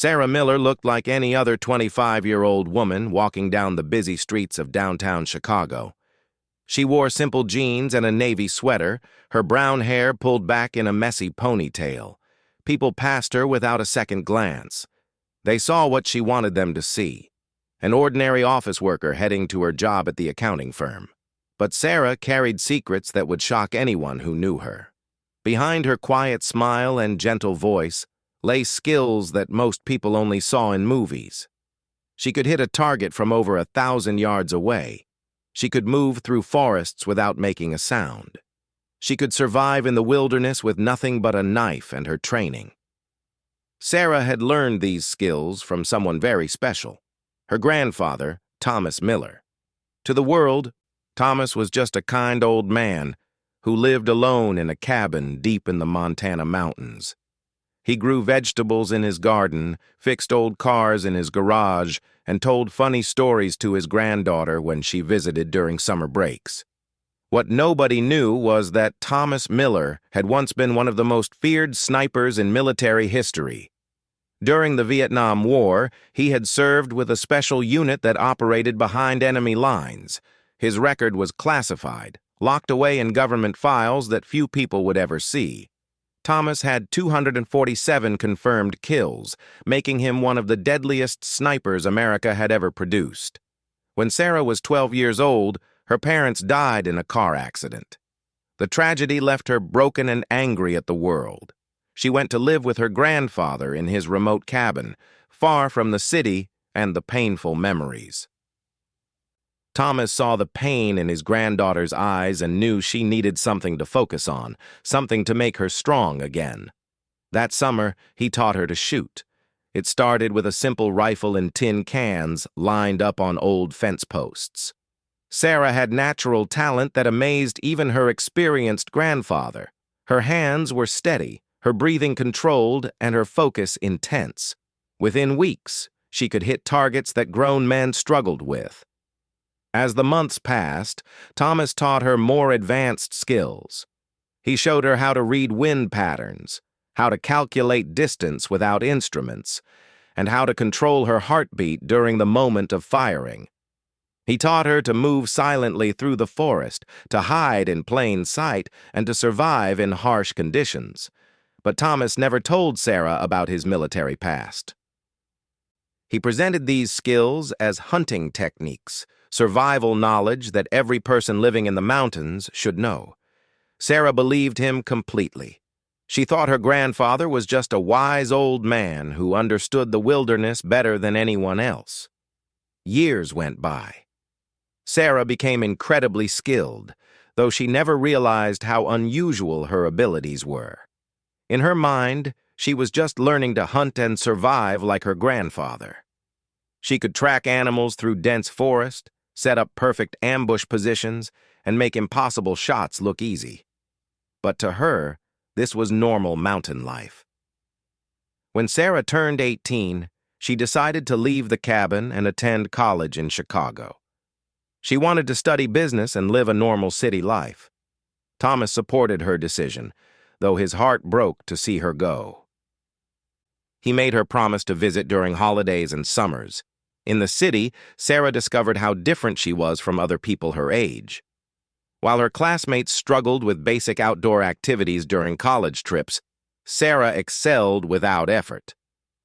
Sarah Miller looked like any other 25-year-old woman walking down the busy streets of downtown Chicago. She wore simple jeans and a navy sweater, her brown hair pulled back in a messy ponytail. People passed her without a second glance. They saw what she wanted them to see, an ordinary office worker heading to her job at the accounting firm. But Sarah carried secrets that would shock anyone who knew her. Behind her quiet smile and gentle voice lay skills that most people only saw in movies. She could hit a target from over 1,000 yards away. She could move through forests without making a sound. She could survive in the wilderness with nothing but a knife and her training. Sarah had learned these skills from someone very special, her grandfather, Thomas Miller. To the world, Thomas was just a kind old man who lived alone in a cabin deep in the Montana mountains. He grew vegetables in his garden, fixed old cars in his garage, and told funny stories to his granddaughter when she visited during summer breaks. What nobody knew was that Thomas Miller had once been one of the most feared snipers in military history. During the Vietnam War, he had served with a special unit that operated behind enemy lines. His record was classified, locked away in government files that few people would ever see. Thomas had 247 confirmed kills, making him one of the deadliest snipers America had ever produced. When Sarah was 12 years old, her parents died in a car accident. The tragedy left her broken and angry at the world. She went to live with her grandfather in his remote cabin, far from the city and the painful memories. Thomas saw the pain in his granddaughter's eyes and knew she needed something to focus on, something to make her strong again. That summer, he taught her to shoot. It started with a simple rifle and tin cans lined up on old fence posts. Sarah had natural talent that amazed even her experienced grandfather. Her hands were steady, her breathing controlled, and her focus intense. Within weeks, she could hit targets that grown men struggled with. As the months passed, Thomas taught her more advanced skills. He showed her how to read wind patterns, how to calculate distance without instruments, and how to control her heartbeat during the moment of firing. He taught her to move silently through the forest, to hide in plain sight, and to survive in harsh conditions. But Thomas never told Sarah about his military past. He presented these skills as hunting techniques, survival knowledge that every person living in the mountains should know. Sarah believed him completely. She thought her grandfather was just a wise old man who understood the wilderness better than anyone else. Years went by. Sarah became incredibly skilled, though she never realized how unusual her abilities were. In her mind, she was just learning to hunt and survive like her grandfather. She could track animals through dense forest, set up perfect ambush positions, and make impossible shots look easy. But to her, this was normal mountain life. When Sarah turned 18, she decided to leave the cabin and attend college in Chicago. She wanted to study business and live a normal city life. Thomas supported her decision, though his heart broke to see her go. He made her promise to visit during holidays and summers. In the city, Sarah discovered how different she was from other people her age. While her classmates struggled with basic outdoor activities during college trips, Sarah excelled without effort.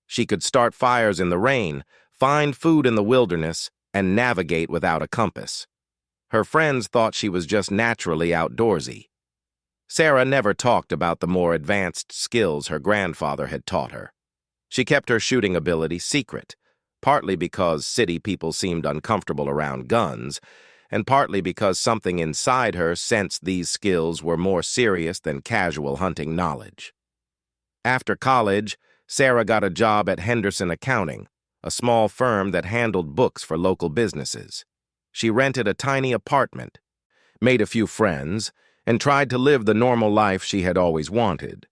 She could start fires in the rain, find food in the wilderness, and navigate without a compass. Her friends thought she was just naturally outdoorsy. Sarah never talked about the more advanced skills her grandfather had taught her. She kept her shooting ability secret, partly because city people seemed uncomfortable around guns, and partly because something inside her sensed these skills were more serious than casual hunting knowledge. After college, Sarah got a job at Henderson Accounting, a small firm that handled books for local businesses. She rented a tiny apartment, made a few friends, and tried to live the normal life she had always wanted.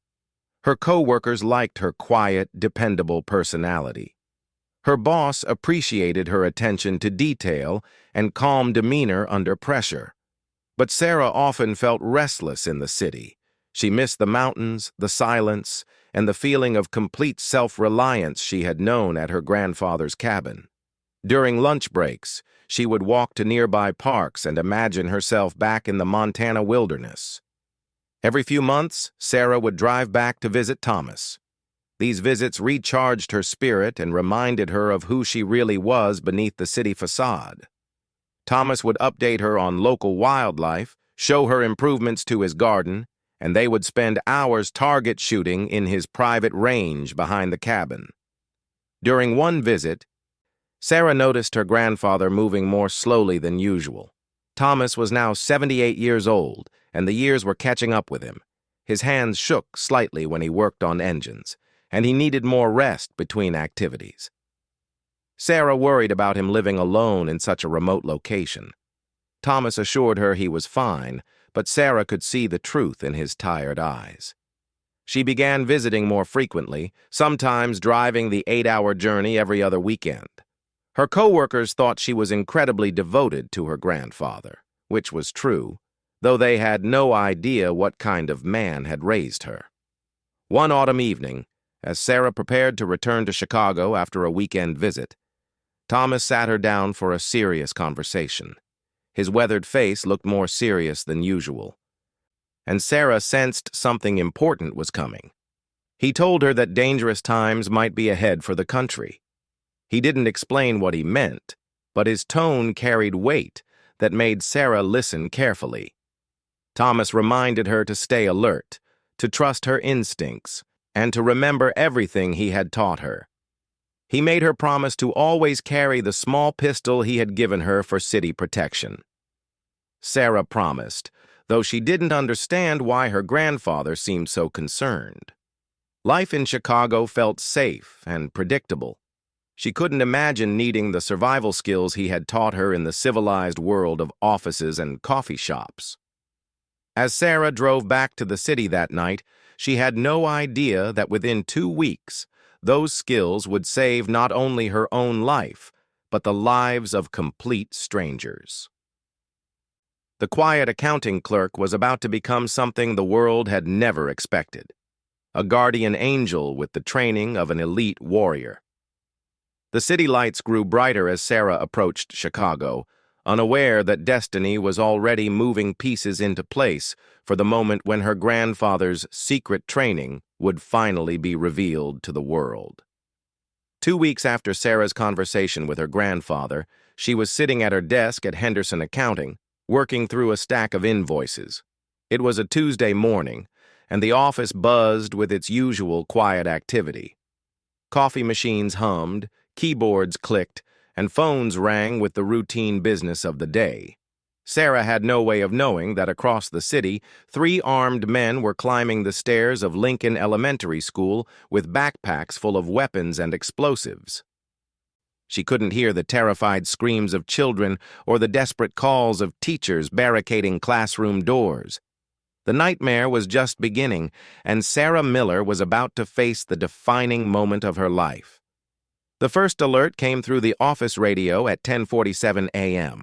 Her co-workers liked her quiet, dependable personality. Her boss appreciated her attention to detail and calm demeanor under pressure. But Sarah often felt restless in the city. She missed the mountains, the silence, and the feeling of complete self-reliance she had known at her grandfather's cabin. During lunch breaks, she would walk to nearby parks and imagine herself back in the Montana wilderness. Every few months, Sarah would drive back to visit Thomas. These visits recharged her spirit and reminded her of who she really was beneath the city facade. Thomas would update her on local wildlife, show her improvements to his garden, and they would spend hours target shooting in his private range behind the cabin. During one visit, Sarah noticed her grandfather moving more slowly than usual. Thomas was now 78 years old, and the years were catching up with him. His hands shook slightly when he worked on engines, and he needed more rest between activities. Sarah worried about him living alone in such a remote location. Thomas assured her he was fine, but Sarah could see the truth in his tired eyes. She began visiting more frequently, sometimes driving the 8-hour journey every other weekend. Her co-workers thought she was incredibly devoted to her grandfather, which was true, though they had no idea what kind of man had raised her. One autumn evening, as Sarah prepared to return to Chicago after a weekend visit, Thomas sat her down for a serious conversation. His weathered face looked more serious than usual, and Sarah sensed something important was coming. He told her that dangerous times might be ahead for the country. He didn't explain what he meant, but his tone carried weight that made Sarah listen carefully. Thomas reminded her to stay alert, to trust her instincts, and to remember everything he had taught her. He made her promise to always carry the small pistol he had given her for city protection. Sarah promised, though she didn't understand why her grandfather seemed so concerned. Life in Chicago felt safe and predictable. She couldn't imagine needing the survival skills he had taught her in the civilized world of offices and coffee shops. As Sarah drove back to the city that night, she had no idea that within 2 weeks, those skills would save not only her own life, but the lives of complete strangers. The quiet accounting clerk was about to become something the world had never expected, a guardian angel with the training of an elite warrior. The city lights grew brighter as Sarah approached Chicago, unaware that destiny was already moving pieces into place for the moment when her grandfather's secret training would finally be revealed to the world. 2 weeks after Sarah's conversation with her grandfather, she was sitting at her desk at Henderson Accounting, working through a stack of invoices. It was a Tuesday morning, and the office buzzed with its usual quiet activity. Coffee machines hummed, keyboards clicked, and phones rang with the routine business of the day. Sarah had no way of knowing that across the city, 3 armed men were climbing the stairs of Lincoln Elementary School with backpacks full of weapons and explosives. She couldn't hear the terrified screams of children or the desperate calls of teachers barricading classroom doors. The nightmare was just beginning, and Sarah Miller was about to face the defining moment of her life. The first alert came through the office radio at 10:47 a.m.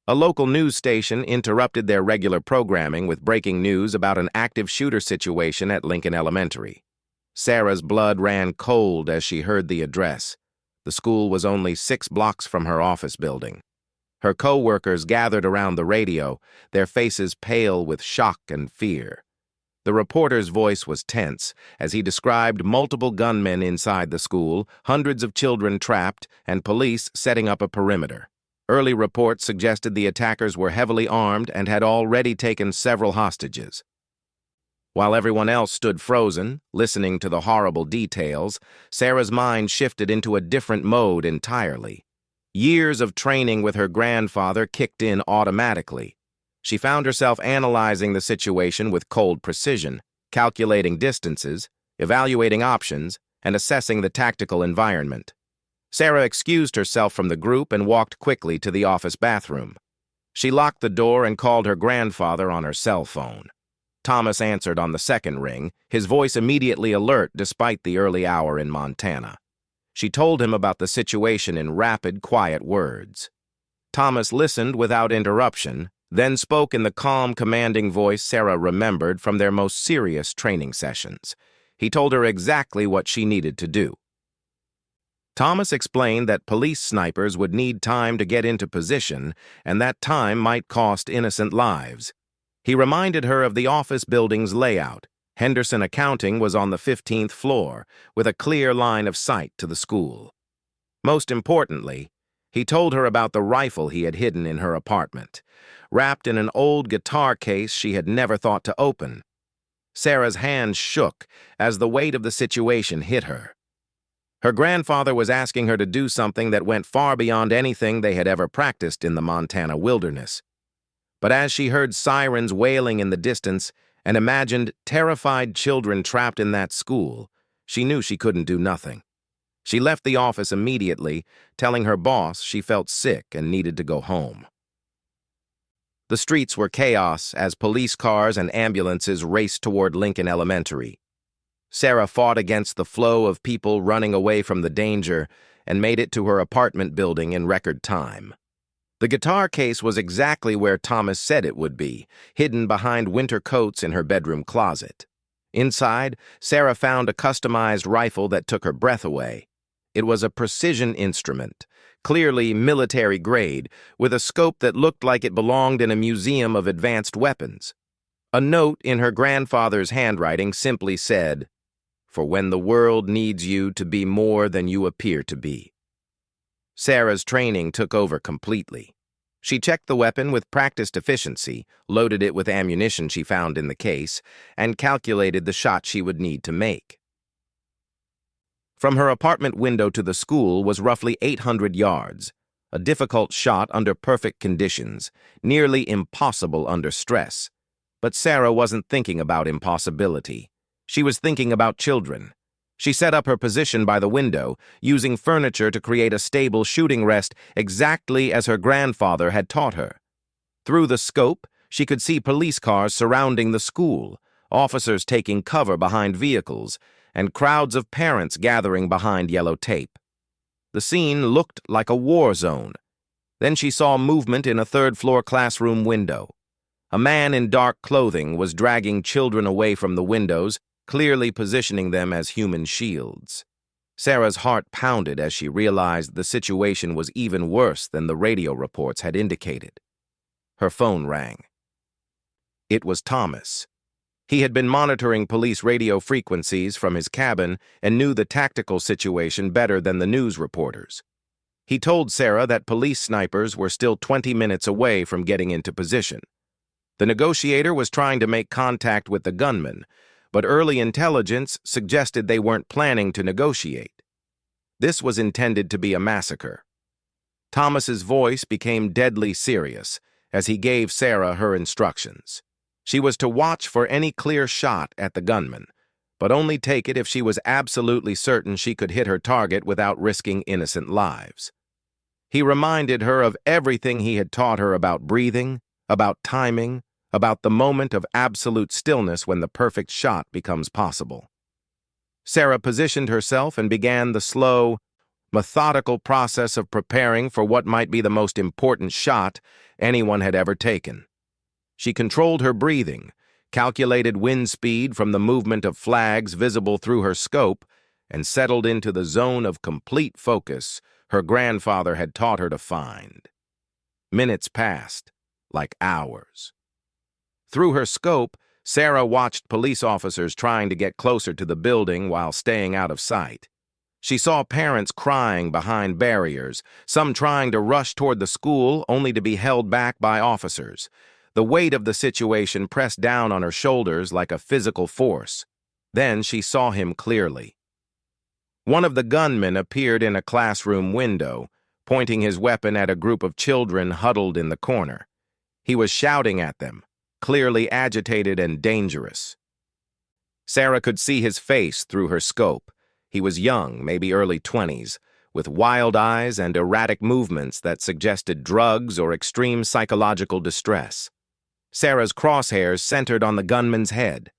A local news station interrupted their regular programming with breaking news about an active shooter situation at Lincoln Elementary. Sarah's blood ran cold as she heard the address. The school was only 6 blocks from her office building. Her co-workers gathered around the radio, their faces pale with shock and fear. The reporter's voice was tense as he described multiple gunmen inside the school, hundreds of children trapped, and police setting up a perimeter. Early reports suggested the attackers were heavily armed and had already taken several hostages. While everyone else stood frozen, listening to the horrible details, Sarah's mind shifted into a different mode entirely. Years of training with her grandfather kicked in automatically. She found herself analyzing the situation with cold precision, calculating distances, evaluating options, and assessing the tactical environment. Sarah excused herself from the group and walked quickly to the office bathroom. She locked the door and called her grandfather on her cell phone. Thomas answered on the second ring, his voice immediately alert despite the early hour in Montana. She told him about the situation in rapid, quiet words. Thomas listened without interruption, then spoke in the calm, commanding voice Sarah remembered from their most serious training sessions. He told her exactly what she needed to do. Thomas explained that police snipers would need time to get into position, and that time might cost innocent lives. He reminded her of the office building's layout. Henderson Accounting was on the 15th floor, with a clear line of sight to the school. Most importantly, he told her about the rifle he had hidden in her apartment, wrapped in an old guitar case she had never thought to open. Sarah's hands shook as the weight of the situation hit her. Her grandfather was asking her to do something that went far beyond anything they had ever practiced in the Montana wilderness. But as she heard sirens wailing in the distance and imagined terrified children trapped in that school, she knew she couldn't do nothing. She left the office immediately, telling her boss she felt sick and needed to go home. The streets were chaos as police cars and ambulances raced toward Lincoln Elementary. Sarah fought against the flow of people running away from the danger and made it to her apartment building in record time. The guitar case was exactly where Thomas said it would be, hidden behind winter coats in her bedroom closet. Inside, Sarah found a customized rifle that took her breath away. It was a precision instrument, clearly military grade, with a scope that looked like it belonged in a museum of advanced weapons. A note in her grandfather's handwriting simply said, "For when the world needs you to be more than you appear to be." Sarah's training took over completely. She checked the weapon with practiced efficiency, loaded it with ammunition she found in the case, and calculated the shot she would need to make. From her apartment window to the school was roughly 800 yards, a difficult shot under perfect conditions, nearly impossible under stress. But Sarah wasn't thinking about impossibility. She was thinking about children. She set up her position by the window, using furniture to create a stable shooting rest exactly as her grandfather had taught her. Through the scope, she could see police cars surrounding the school, officers taking cover behind vehicles, and crowds of parents gathering behind yellow tape. The scene looked like a war zone. Then she saw movement in a third-floor classroom window. A man in dark clothing was dragging children away from the windows, clearly positioning them as human shields. Sarah's heart pounded as she realized the situation was even worse than the radio reports had indicated. Her phone rang. It was Thomas. He had been monitoring police radio frequencies from his cabin and knew the tactical situation better than the news reporters. He told Sarah that police snipers were still 20 minutes away from getting into position. The negotiator was trying to make contact with the gunman, but early intelligence suggested they weren't planning to negotiate. This was intended to be a massacre. Thomas's voice became deadly serious as he gave Sarah her instructions. She was to watch for any clear shot at the gunman, but only take it if she was absolutely certain she could hit her target without risking innocent lives. He reminded her of everything he had taught her about breathing, about timing, about the moment of absolute stillness when the perfect shot becomes possible. Sarah positioned herself and began the slow, methodical process of preparing for what might be the most important shot anyone had ever taken. She controlled her breathing, calculated wind speed from the movement of flags visible through her scope, and settled into the zone of complete focus her grandfather had taught her to find. Minutes passed, like hours. Through her scope, Sarah watched police officers trying to get closer to the building while staying out of sight. She saw parents crying behind barriers, some trying to rush toward the school only to be held back by officers. The weight of the situation pressed down on her shoulders like a physical force. Then she saw him clearly. One of the gunmen appeared in a classroom window, pointing his weapon at a group of children huddled in the corner. He was shouting at them, clearly agitated and dangerous. Sarah could see his face through her scope. He was young, maybe early 20s, with wild eyes and erratic movements that suggested drugs or extreme psychological distress. Sarah's crosshairs centered on the gunman's head.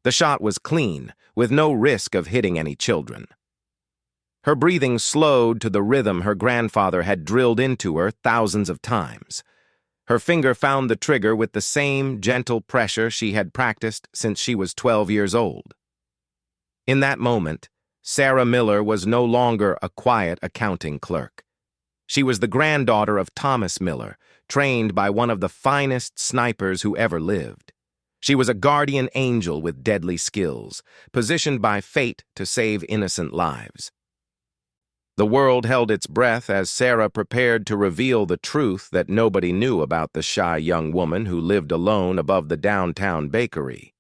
The shot was clean, with no risk of hitting any children. Her breathing slowed to the rhythm her grandfather had drilled into her thousands of times. Her finger found the trigger with the same gentle pressure she had practiced since she was 12 years old. In that moment, Sarah Miller was no longer a quiet accounting clerk. She was the granddaughter of Thomas Miller, trained by one of the finest snipers who ever lived. She was a guardian angel with deadly skills, positioned by fate to save innocent lives. The world held its breath as Sarah prepared to reveal the truth that nobody knew about the shy young woman who lived alone above the downtown bakery.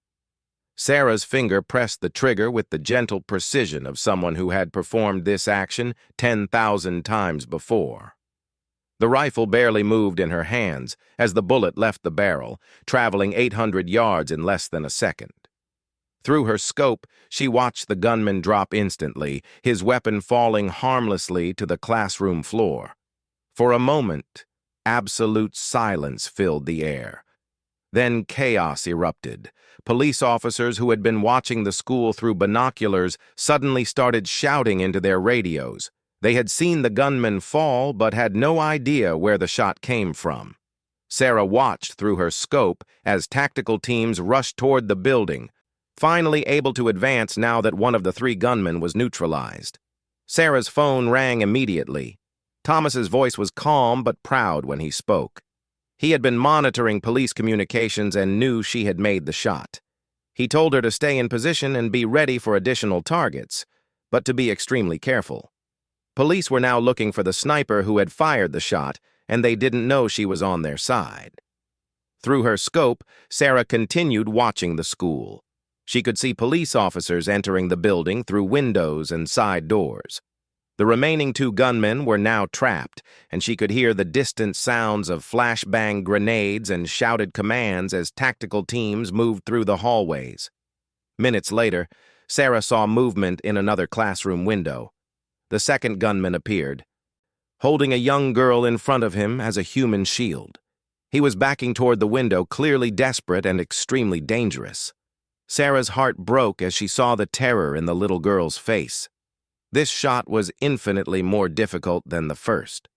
Sarah's finger pressed the trigger with the gentle precision of someone who had performed this action 10,000 times before. The rifle barely moved in her hands as the bullet left the barrel, traveling 800 yards in less than a second. Through her scope, she watched the gunman drop instantly, his weapon falling harmlessly to the classroom floor. For a moment, absolute silence filled the air. Then chaos erupted. Police officers who had been watching the school through binoculars suddenly started shouting into their radios. They had seen the gunman fall but had no idea where the shot came from. Sarah watched through her scope as tactical teams rushed toward the building, finally able to advance now that one of the three gunmen was neutralized. Sarah's phone rang immediately. Thomas's voice was calm but proud when he spoke. He had been monitoring police communications and knew she had made the shot. He told her to stay in position and be ready for additional targets, but to be extremely careful. Police were now looking for the sniper who had fired the shot, and they didn't know she was on their side. Through her scope, Sarah continued watching the school. She could see police officers entering the building through windows and side doors. The remaining two gunmen were now trapped, and she could hear the distant sounds of flashbang grenades and shouted commands as tactical teams moved through the hallways. Minutes later, Sarah saw movement in another classroom window. The second gunman appeared, holding a young girl in front of him as a human shield. He was backing toward the window, clearly desperate and extremely dangerous. Sarah's heart broke as she saw the terror in the little girl's face. This shot was infinitely more difficult than the first.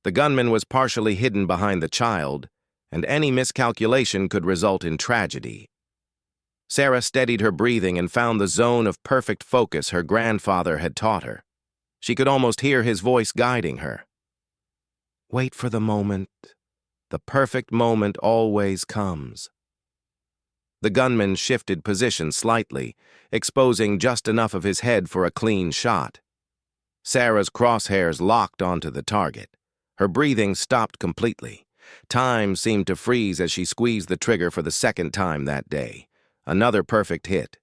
The gunman was partially hidden behind the child, and any miscalculation could result in tragedy. Sarah steadied her breathing and found the zone of perfect focus her grandfather had taught her. She could almost hear his voice guiding her. Wait for the moment. The perfect moment always comes. The gunman shifted position slightly, exposing just enough of his head for a clean shot. Sarah's crosshairs locked onto the target. Her breathing stopped completely. Time seemed to freeze as she squeezed the trigger for the second time that day. Another perfect hit.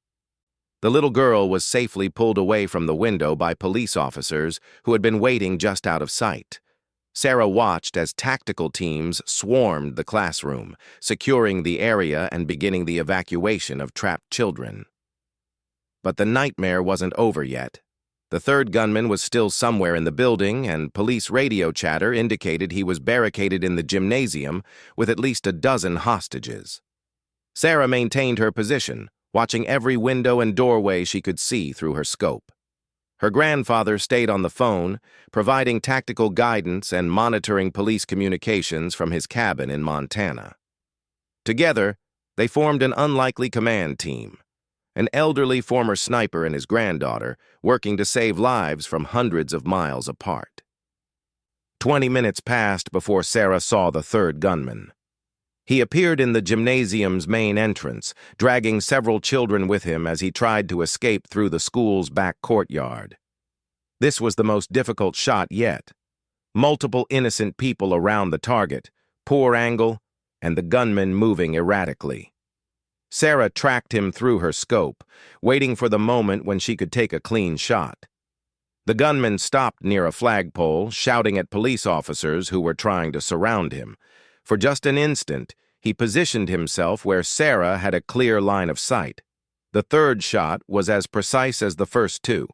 The little girl was safely pulled away from the window by police officers who had been waiting just out of sight. Sarah watched as tactical teams swarmed the classroom, securing the area and beginning the evacuation of trapped children. But the nightmare wasn't over yet. The third gunman was still somewhere in the building, and police radio chatter indicated he was barricaded in the gymnasium with at least a dozen hostages. Sarah maintained her position, watching every window and doorway she could see through her scope. Her grandfather stayed on the phone, providing tactical guidance and monitoring police communications from his cabin in Montana. Together, they formed an unlikely command team. An elderly former sniper and his granddaughter working to save lives from hundreds of miles apart. 20 minutes passed before Sarah saw the third gunman. He appeared in the gymnasium's main entrance, dragging several children with him as he tried to escape through the school's back courtyard. This was the most difficult shot yet. Multiple innocent people around the target, poor angle, and the gunman moving erratically. Sarah tracked him through her scope, waiting for the moment when she could take a clean shot. The gunman stopped near a flagpole, shouting at police officers who were trying to surround him. For just an instant, he positioned himself where Sarah had a clear line of sight. The third shot was as precise as the first two.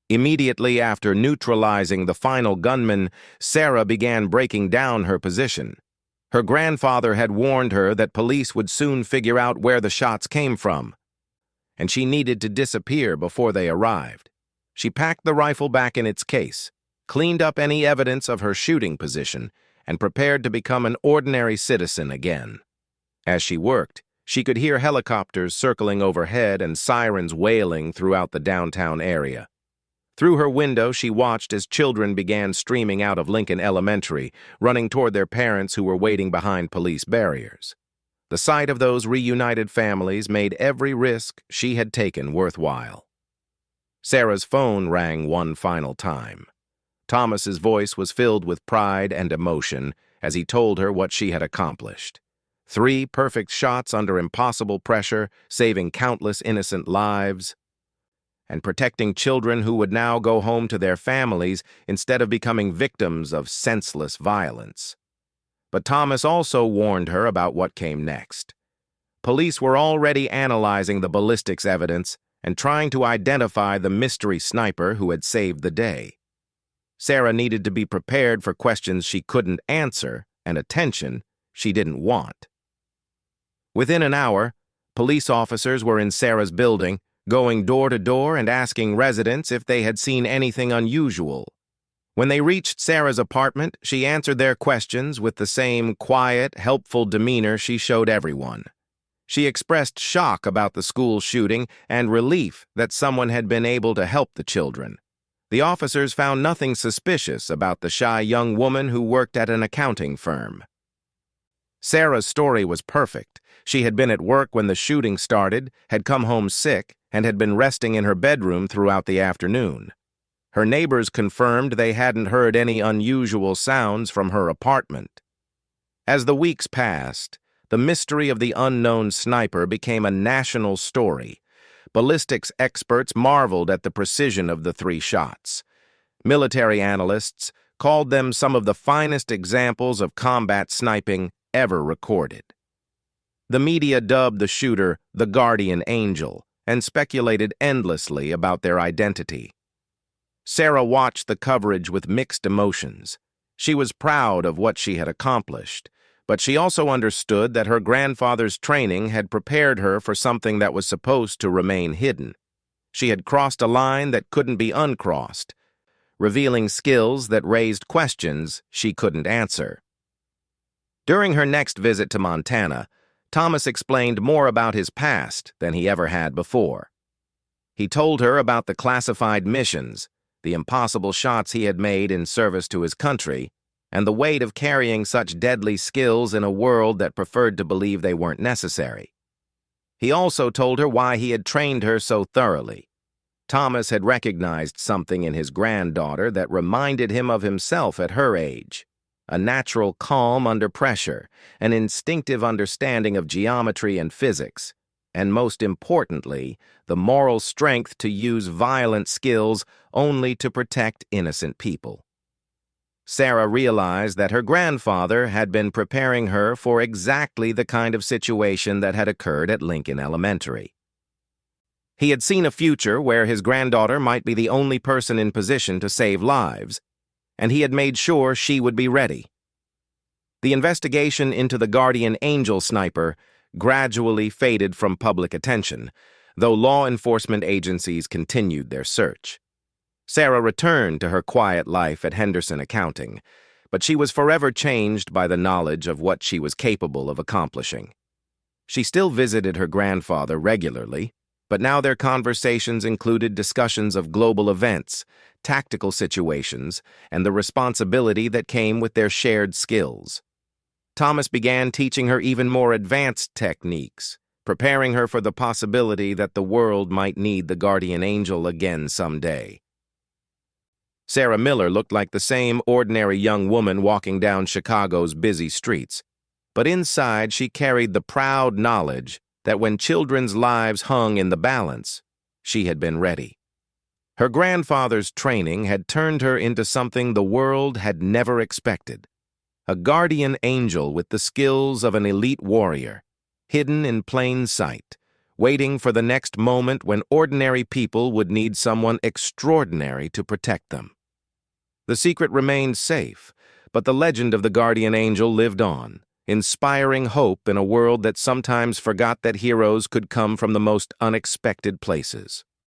Immediately after neutralizing the final gunman, Sarah began breaking down her position. Her grandfather had warned her that police would soon figure out where the shots came from, and she needed to disappear before they arrived. She packed the rifle back in its case, cleaned up any evidence of her shooting position, and prepared to become an ordinary citizen again. As she worked, She could hear helicopters circling overhead and sirens wailing throughout the downtown area. Through her window, she watched as children began streaming out of Lincoln Elementary, running toward their parents who were waiting behind police barriers. The sight of those reunited families made every risk she had taken worthwhile. Sarah's phone rang one final time. Thomas's voice was filled with pride and emotion as he told her what she had accomplished. 3 perfect shots under impossible pressure, saving countless innocent lives, and protecting children who would now go home to their families instead of becoming victims of senseless violence. But Thomas also warned her about what came next. Police were already analyzing the ballistics evidence and trying to identify the mystery sniper who had saved the day. Sarah needed to be prepared for questions she couldn't answer and attention she didn't want. Within an hour, police officers were in Sarah's building, going door to door and asking residents if they had seen anything unusual. When they reached Sarah's apartment, she answered their questions with the same quiet, helpful demeanor she showed everyone. She expressed shock about the school shooting and relief that someone had been able to help the children. The officers found nothing suspicious about the shy young woman who worked at an accounting firm. Sarah's story was perfect. She had been at work when the shooting started, had come home sick, and had been resting in her bedroom throughout the afternoon. Her neighbors confirmed they hadn't heard any unusual sounds from her apartment. As the weeks passed, the mystery of the unknown sniper became a national story. Ballistics experts marveled at the precision of the 3 shots. Military analysts called them some of the finest examples of combat sniping ever recorded. The media dubbed the shooter the Guardian Angel and speculated endlessly about their identity. Sarah watched the coverage with mixed emotions. She was proud of what she had accomplished, but she also understood that her grandfather's training had prepared her for something that was supposed to remain hidden. She had crossed a line that couldn't be uncrossed, revealing skills that raised questions she couldn't answer. During her next visit to Montana, Thomas explained more about his past than he ever had before. He told her about the classified missions, the impossible shots he had made in service to his country, and the weight of carrying such deadly skills in a world that preferred to believe they weren't necessary. He also told her why he had trained her so thoroughly. Thomas had recognized something in his granddaughter that reminded him of himself at her age. A natural calm under pressure, an instinctive understanding of geometry and physics, and most importantly, the moral strength to use violent skills only to protect innocent people. Sarah realized that her grandfather had been preparing her for exactly the kind of situation that had occurred at Lincoln Elementary. He had seen a future where his granddaughter might be the only person in position to save lives, and he had made sure she would be ready. The investigation into the Guardian Angel sniper gradually faded from public attention, though law enforcement agencies continued their search. Sarah returned to her quiet life at Henderson Accounting, but she was forever changed by the knowledge of what she was capable of accomplishing. She still visited her grandfather regularly, but now their conversations included discussions of global events, tactical situations, and the responsibility that came with their shared skills. Thomas began teaching her even more advanced techniques, preparing her for the possibility that the world might need the Guardian Angel again someday. Sarah Miller looked like the same ordinary young woman walking down Chicago's busy streets, but inside she carried the proud knowledge that when children's lives hung in the balance, she had been ready. Her grandfather's training had turned her into something the world had never expected. A guardian angel with the skills of an elite warrior, hidden in plain sight, waiting for the next moment when ordinary people would need someone extraordinary to protect them. The secret remained safe, but the legend of the guardian angel lived on, inspiring hope in a world that sometimes forgot that heroes could come from the most unexpected places.